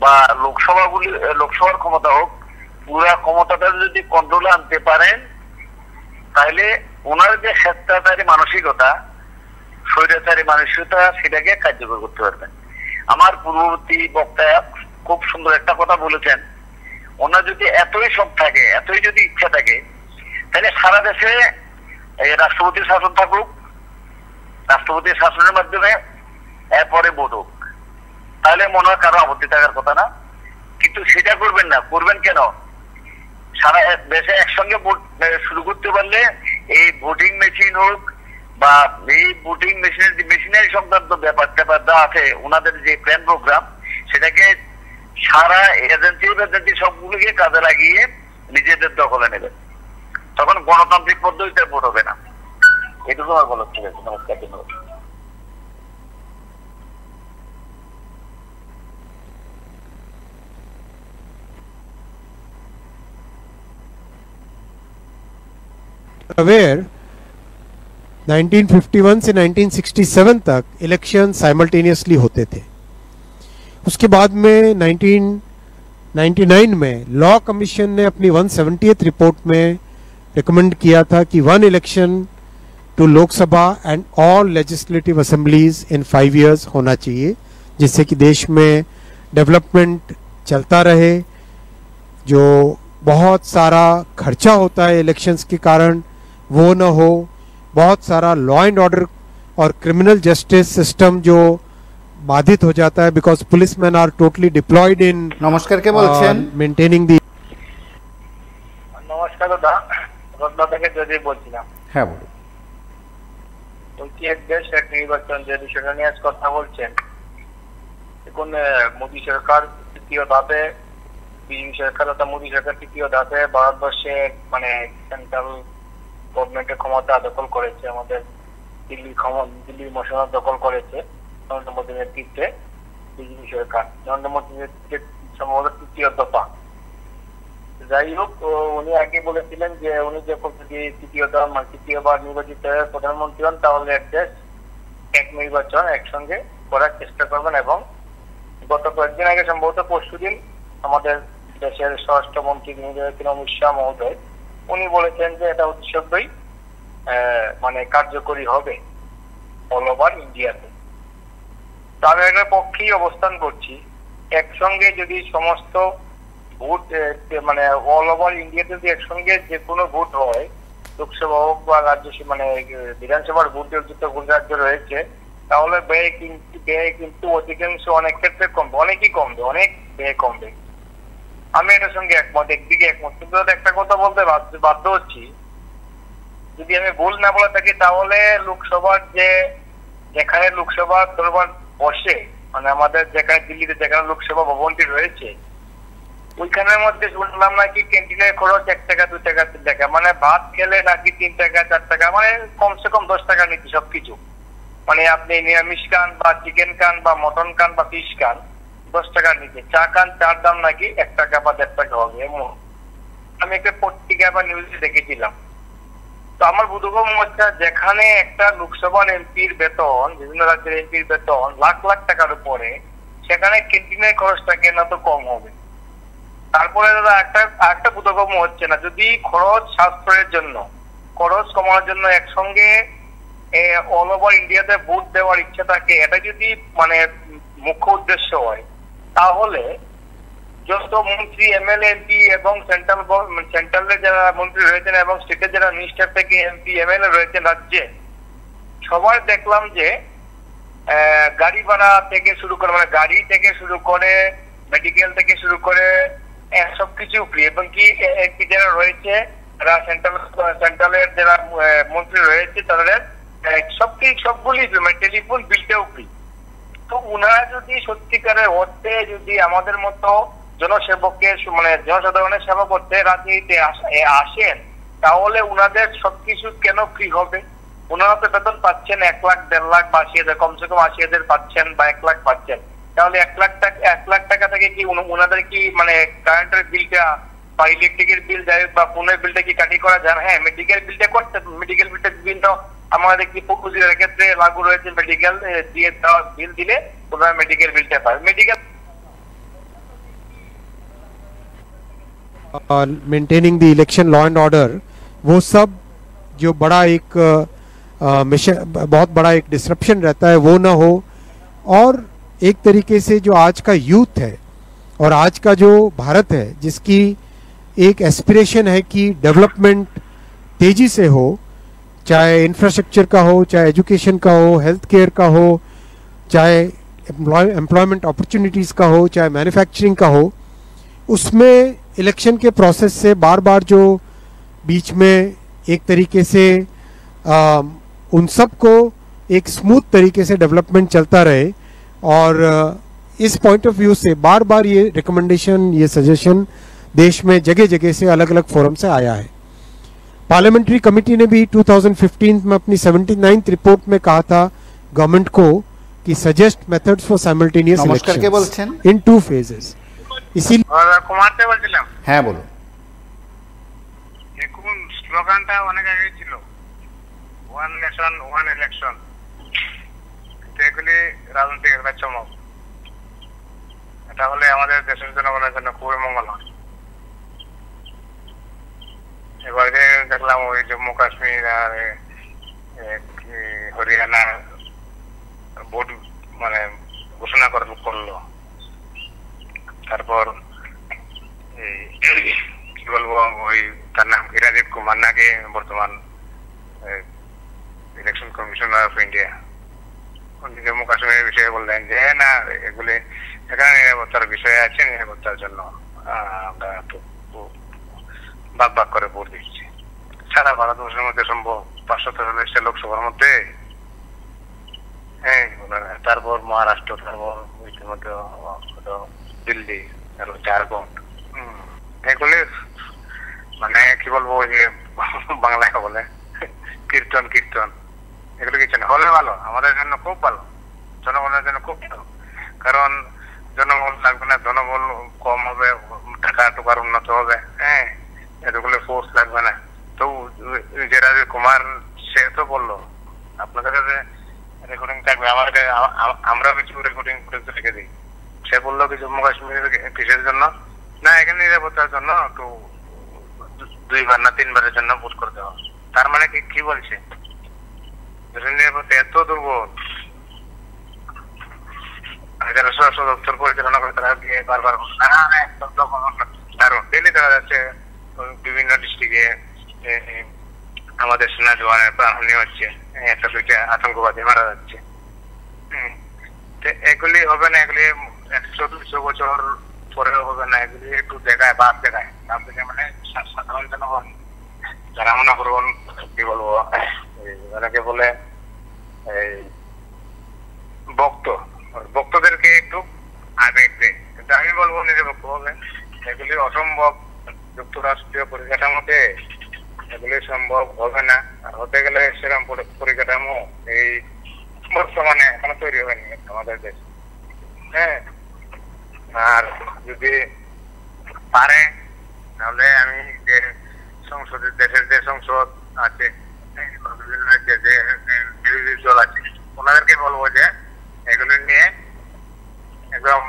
বা লোকসভার ক্ষমতা হোক, পুরা ক্ষমতাটা যদি কন্ট্রোলে আনতে পারেন, তাহলে ওনার যে স্বেচ্ছাচারী মানসিকতা, স্বৈরাচারী মানসিকতা, সেটাকে কার্যকর করতে পারবেন। আমার পূর্ববর্তী বক্তা খুব সুন্দর একটা কথা বলেছেন, ওনার যদি এতই শখ থাকে, এতই যদি ইচ্ছা থাকে, তাহলে সারা দেশে রাষ্ট্রপতির শাসন থাকুক, রাষ্ট্রপতির শাসনের মাধ্যমে এরপরে ভোট হোক, তাহলে মনে হয় কারো আপত্তি থাকার কথা না। কিন্তু সেটা করবেন না। করবেন কেন? সারা দেশে একসঙ্গে ভোট শুরু করতে পারলে এই ভোটিং মেশিন হোক বা এই ভোটিং মেশিনের যে মেশিনারি সংক্রান্ত ব্যাপার যা আছে, ওনাদের যে প্ল্যান প্রোগ্রাম, সেটাকে সারা এজেন্সি সবগুলোকে কাজে লাগিয়ে নিজেদের দখলে নেবে। তখন গণতান্ত্রিক পদ্ধতিতে ভোট হবে না। এটুকু আমার বলার ঠিক আছে। নমস্কার। ধন্যবাদ। अवेयर 1951 से 1967 तक इलेक्शन साइमल्टेनियसली होते थे। उसके बाद में 1999 में लॉ कमीशन ने अपनी 170th रिपोर्ट में रिकमेंड किया था कि one election to Lok Sabha and all legislative assemblies in 5 years होना चाहिए, जिससे कि देश में डेवलपमेंट चलता रहे। जो बहुत सारा खर्चा होता है इलेक्शंस के कारण वो न हो, बहुत सारा लॉ एंड ऑर्डर और क्रिमिनल जस्टिस सिस्टम जो बाधित हो जाता है, because policeman are totally deployed in নমস্কার, কে বলছেন? मेंटेनिंग दी। নমস্কার দাদা, রত্না থেকে যদি বলছিলাম। হ্যাঁ বলুন। বলছি এক দেশ এক নির্বাচন যে বিষয়টা নিয়ে আজ কথা বলছেন, এখন মোদী সরকার তৃতীয় ধাপে, বিজেপি সরকার অর্থাৎ মোদী সরকার তৃতীয় ধাপে ভারতবর্ষে মানে সেন্ট্রাল গভর্নমেন্টের ক্ষমতা দখল করেছে, আমাদের দিল্লির মশলা দখল করেছে নরেন্দ্র মোদীর নেতৃত্বে বিজেপি সরকার। নরেন্দ্র মোদীর নেতৃত্বে সম্ভবত তৃতীয় দফা। যাই হোক, উনি আগে বলেছিলেন যে উনি যখন যদি তৃতীয়বার নির্বাচিত হয়ে প্রধানমন্ত্রী হন, তাহলে এক দেশ এক নির্বাচন একসঙ্গে করার চেষ্টা করবেন। এবং গত কয়েকদিন আগে, সম্ভবত পরশুদিন, আমাদের দেশের স্বরাষ্ট্রমন্ত্রী অমিত শাহ মহোদয় উনি বলেছেন যে এটা অতিশীঘ্রই মানে কার্যকরী হবে অল ওভার ইন্ডিয়াতে। তো আমি এটার পক্ষেই অবস্থান করছি। একসঙ্গে যদি সমস্ত ভোট মানে অল ওভার ইন্ডিয়াতে যদি একসঙ্গে যে কোনো ভোট হয়, লোকসভা হোক বা রাজ্য মানে বিধানসভার ভোটের যত রাজ্য রয়েছে, তাহলে ব্যয় কিন্তু অধিকাংশ অনেক ক্ষেত্রে কমবে, অনেকই কমবে, অনেক ব্যয় কমবে। আমি এটার সঙ্গে একমত, একদিকে একমত। কিন্তু একটা কথা বলতে বাধ্য হচ্ছি, যদি আমি ভুল না বলে থাকি, তাহলে লোকসভার যেখানে লোকসভা দরবার বসে, মানে আমাদের যেখানে দিল্লিতে যেখানে লোকসভা ভবনটি রয়েছে, ওইখানের মধ্যে শুনলাম নাকি ক্যান্টিনের খরচ 1 টাকা 2 টাকা 3 টাকা, মানে ভাত খেলে নাকি 3 টাকা 4 টাকা, মানে কমসে কম 10 টাকা নিচ্ছে সবকিছু। মানে আপনি নিরামিষ খান বা চিকেন খান বা মটন খান বা ফিশ খান, 10 টাকা নিচ্ছে। চা খান, চার দাম নাকি 1 টাকা বা 1.5 টাকা হবে এমন। আমি একটা পত্রিকা বা নিউজে দেখেছিলাম। তো আমার বোধগম্য হচ্ছে, যেখানে একটা লোকসভার এমপির বেতন, বিভিন্ন রাজ্যের এমপির বেতন লাখ লাখ টাকার উপরে, সেখানে ক্যান্টিনের খরচটা কেন তো কম হবে? তারপরে দাদা একটা বোধগম্য হচ্ছে না, যদি খরচ সাশ্রয়ের জন্য, খরচ কমানোর জন্য একসঙ্গে অল ওভার ইন্ডিয়াতে ভোট দেওয়ার ইচ্ছা থাকে, এটা যদি মানে মুখ্য উদ্দেশ্য হয়, তাহলে যত মন্ত্রী, এমএলএ, এমপি এবং সেন্ট্রালের যারা মন্ত্রী রয়েছেন এবং স্টেটের যারা মিনিস্টার থেকে এমপি, এমএলএ রয়েছেন রাজ্যে, সবাই দেখলাম যে গাড়ি ভাড়া থেকে শুরু করে, মানে গাড়ি থেকে শুরু করে, মেডিকেল থেকে শুরু করে সবকিছু ফ্রি। এবং কি এমপি যারা রয়েছে, সেন্ট্রালের যারা মন্ত্রী রয়েছে, তাদের সবগুলি মানে টেলিফোন বিলটাও ফ্রি। তো উনারা যদি সত্যিকারের অর্থে যদি আমাদের মতো জনসেবককে মানে জনসাধারণের সেবা করতে রাজনীতিতে আসেন, তাহলে উনাদের সবকিছু কেন ফ্রি হবে? ওনারা তো বেতন পাচ্ছেন 1 লাখ, 1.5 লাখ বা 80,000, কমসে কম 80,000 পাচ্ছেন বা 1 লাখ পাচ্ছেন। তাহলে 1 লাখ টাকা থেকে কি ওনাদের কি মানে কারেন্টের বিলটা বা ইলেকট্রিকের বিল যাই বা ফোনের বিলটা কি কাটি করা যায়? হ্যাঁ, মেডিকেল বিলটা করতে, মেডিকেল বিলটা বিভিন্ন আমাদের কি প্রকল্পের ক্ষেত্রে লাগু রয়েছে, মেডিকেল দিয়ে দেওয়া বিল দিলে ওনারা মেডিকেল বিলটা পায়। Medical maintaining the election law and order, वो सब जो बड़ा एक मिशन, बहुत बड़ा एक डिस्ट्रप्शन रहता है, वो ना हो। और एक तरीके से जो आज का यूथ है और आज का जो भारत है, जिसकी एक एस्पिरेशन है कि डेवलपमेंट तेजी से हो, चाहे इंफ्रास्ट्रक्चर का हो, चाहे एजुकेशन का हो, हेल्थ केयर का हो, चाहे एम्प्लॉयमेंट अपॉर्चुनिटीज़ का हो, चाहे मैन्युफैक्चरिंग का हो, उसमें इलेक्शन के प्रोसेस से बार बार जो बीच में एक तरीके से उन सब को एक स्मूथ तरीके से डेवलपमेंट चलता रहे। और इस पॉइंट ऑफ व्यू से बार बार ये रिकमेंडेशन, ये सजेशन देश में जगह जगह से अलग अलग फोरम से आया है। पार्लियामेंट्री कमेटी ने भी 2015 में अपनी 79th रिपोर्ट में कहा था गवर्नमेंट को कि suggest methods for simultaneous elections in 2 phases। इसीलिए কুমারতে বলছিলাম, হ্যাঁ বলুন। দেখুন স্লোগানটা অনেক আগে ছিল, ওয়ান নেশন ওয়ান ইলেকশন। এগুলি রাজনৈতিক একটা চমক। এটা হলে আমাদের দেশের জনগণের জন্য খুবই মঙ্গল হয়। এবারে দেখলাম ওই জম্মু কাশ্মীর আর হরিয়ানা ভোট মানে ঘোষণা করলো। তারপর কি বলবো, ওই তার নাম রাজীব কুমার নাকি বর্তমান election commissioner of India, Jammu কাশ্মীরের বিষয়ে বললেন যে না, এগুলি এখানে নিরাপত্তার বিষয় আছে, নিরাপত্তার জন্য আমরা ভাগ করে ভোট দিচ্ছি। সারা ভারতবর্ষের মধ্যে সম্ভব 513 লোকসভার মধ্যে, হ্যাঁ। তারপর মহারাষ্ট্র, তারপর ইতিমধ্যে দিল্লি, তারপর ঝাড়খণ্ড, এগুলি মানে কি বলবো, যে বাংলায় বলে কীর্তন কীর্তন। এগুলো কিছু না, হলে ভালো, আমাদের জন্য খুব ভালো, জনগণের জন্য খুব ভালো। কারণ জনবল লাগবে না, জনবল কম হবে, টাকা টুকার উন্নত হবে, হ্যাঁ, এতগুলো ফোর্স লাগবে না। তো যে রাজীব কুমার সে তো বললো আপনাদের কাছে রেকর্ডিং থাকবে, আমরা কিছু রেকর্ডিং করে রেখে দিই। সে বললো কি জম্মু কাশ্মীরের কিসের জন্য না, এখানে নিরাপত্তার জন্য একটু 2 বার না 3 বারের জন্য ভোট করে দেওয়া। তার মানে কি বলছে, নিরাপত্তা এত দুর্বল, যারা স্বরাষ্ট্র দপ্তর পরিচালনা করে তারা গিয়ে বারবার দারুণ ডেলি দেখা যাচ্ছে বিভিন্ন ডিস্ট্রিক্টে আমাদের সেনা জওয়ানের প্রাণহানি হচ্ছে, 1-2টা আতঙ্কবাদী মারা যাচ্ছে। এগুলি হবে না, এগুলি 100-200 বছর পরেও হবে না। এগুলি একটু দেখায়, বাদ দেখায়, বাদ দেখে মানে সাধারণ জনগণ যারা মনে করুন কি বলবো, অনেকে বলে ভক্তদেরকে একটু আবেগ দেয়, কিন্তু আমি বলবো নিরপেক্ষ হবে। এগুলি অসম্ভব, যুক্তরাষ্ট্রীয় পরিকাঠামোতে এগুলি সম্ভব হবে না। আর হতে গেলে সেরকম পরিকাঠামো এই বর্তমানে এখনো তৈরি হয়নি আমাদের দেশ, হ্যাঁ। আর যদি পারে তাহলে আমি যে সংসদের, দেশের যে সংসদ আছে, বিভিন্ন যে বিরোধী দল আছে, ওনাদেরকে বলবো যে এগুলো নিয়ে একদম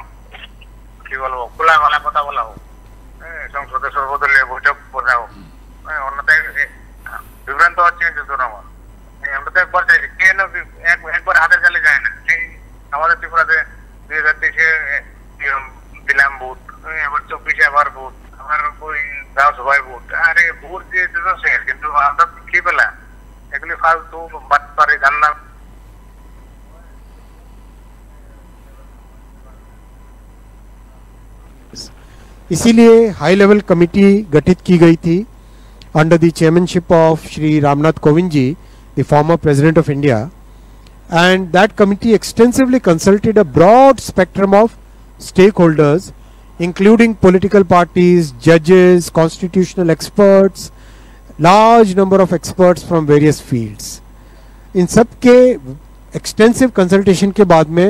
কি বলবো খোলামেলা কথা বলা হোক, সংসদে সর্বদলীয় বৈঠক করা হোক। অন্যথায় বিভ্রান্ত হচ্ছে কিন্তু জনগণ। আমরা তো একবার চাইছি, কেন একবার হাতের কালে যায় না। আমাদের ত্রিপুরাতে 2023 দিলাম ভোট, এবার চব্বিশে আবার ভোট, আমার ওই রাজসভায় ভোট, আরে ভোট দিয়ে দিতেছে কিন্তু আমরা কি পেলাম? এগুলি ফালতু বাটপারে জানলাম। इसीलिए हाई लेवल कमेटी गठित की गई थी under the chairmanship of Shri Ramnath Kovind ji, the former president of India, and that committee extensively consulted a broad spectrum of stakeholders including political parties, judges, constitutional experts, large number of experts from various fields. इन सब के एक्सटेंसिव कंसल्टेशन के बाद में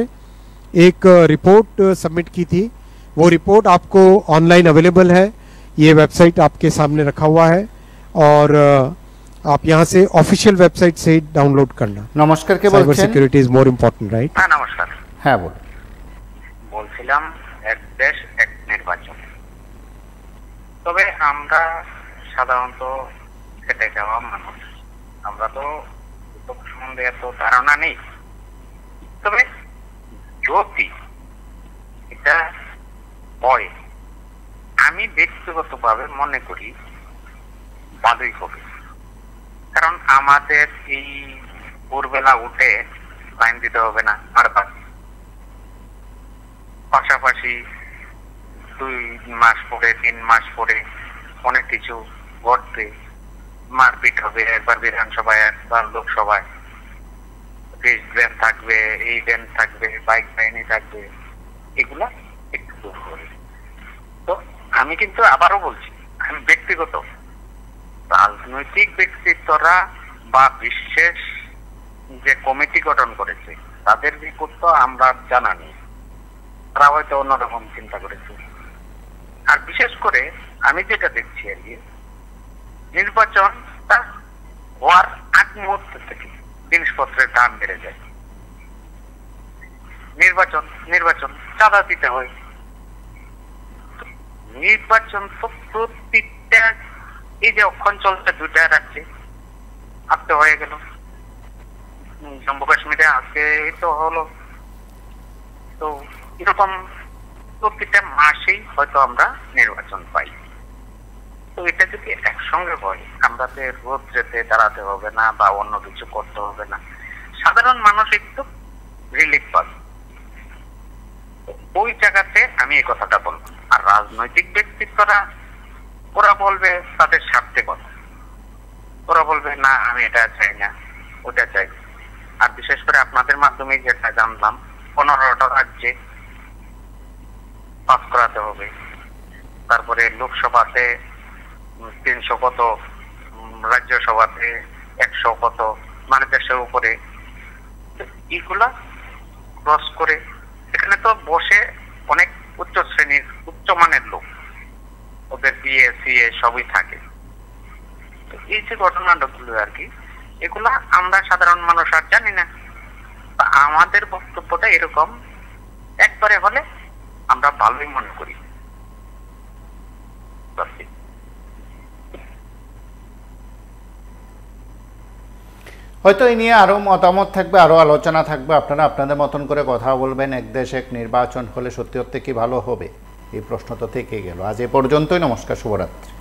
एक रिपोर्ट सबमिट की थी। वो रिपोर्ट आपको ऑनलाइन अवेलेबल है, ये वेबसाइट आपके सामने रखा हुआ है और आप यहाँ से ऑफिशियल वेबसाइट से डाउनलोड करना। নমস্কার, কে साइबर বলছেন? Security is more important, right? হ্যাঁ নমস্কার, হ্যাঁ বলুন। বলছিলাম এক দেশ এক নির্বাচন। তবে আমরা সাধারণত খেটে যাওয়া মানুষ, আমরা তো এসব সম্বন্ধে এত ধারণা নেই। তবে যদি এটা হয়, আমি ব্যক্তিগতভাবে মনে করি ভালোই হবে। কারণ আমাদের এই ভোরবেলা উঠে লাইন দিতে হবে না বারবার, পাশাপাশি 2 মাস পরে 3 মাস পরে অনেক কিছু ঘটবে, মারপিট হবে, একবার বিধানসভায় একবার লোকসভায়, ভ্যান থাকবে, এই ভ্যান থাকবে, বাইক বাহিনী থাকবে, এগুলা একটু দূর করে। তো আমি কিন্তু আবারও বলছি, আমি ব্যক্তিগত রাজনৈতিক ব্যক্তিত্বরা বা বিশেষ যে কমিটি গঠন করেছে তাদের রিপোর্ট তো আমরা জানা নেই, তারা হয়তো অন্যরকম চিন্তা করেছে। আর বিশেষ করে আমি যেটা দেখছি আর কি, নির্বাচনটা হওয়ার আগ মুহূর্ত থেকে জিনিসপত্রের দাম বেড়ে যায়। নির্বাচন চাঁদা দিতে হয়। নির্বাচন তো প্রত্যেকটা, এই যে অক্ষণ চলছে 2টা রাজ্যে আজকে হয়ে গেল, জম্মু কাশ্মীরে আজকে তো হলো। তো এরকম প্রত্যেকটা মাসেই হয়তো আমরা নির্বাচন পাই। তো এটা যদি একসঙ্গে হয়, আমাদের রোদ যেতে দাঁড়াতে হবে না বা অন্য কিছু করতে হবে না, সাধারণ মানুষ একটু রিলিফ পাবে। ওই জায়গাতে আমি এই কথাটা বলবো। আর রাজনৈতিক ব্যক্তিত্বরা ওরা বলবে তাদের স্বার্থে কথা, ওরা বলবে না আমি এটা চাই না ওটা চাই। আর বিশেষ করে আপনাদের মাধ্যমে যেটা জানলাম 15টা রাজ্যে পাস করাতে হবে, তারপরে লোকসভাতে 300 কত, রাজ্যসভাতে 100 কত, মানে 150 উপরে। এইগুলা ক্রস করে এখানে তো বসে অনেক উচ্চ শ্রেণীর উচ্চমানের লোক, ওদের বিএ সিএ সবই থাকে। এই যে ঘটনাগুলো আর কি, এগুলা আমরা সাধারণ মানুষ আর জানি না। আমাদের বক্তব্যটা এরকম, একবারে হলে আমরা ভালোই মনে করি। হয়তো এই নিয়ে আরও মতামত থাকবে, আরও আলোচনা থাকবে, আপনারা আপনাদের মতন করে কথা বলবেন। এক দেশ এক নির্বাচন হলে সত্যি সত্যি কি ভালো হবে, এই প্রশ্ন তো থেকেই গেল। আজ এ পর্যন্তই। নমস্কার, শুভরাত্রি।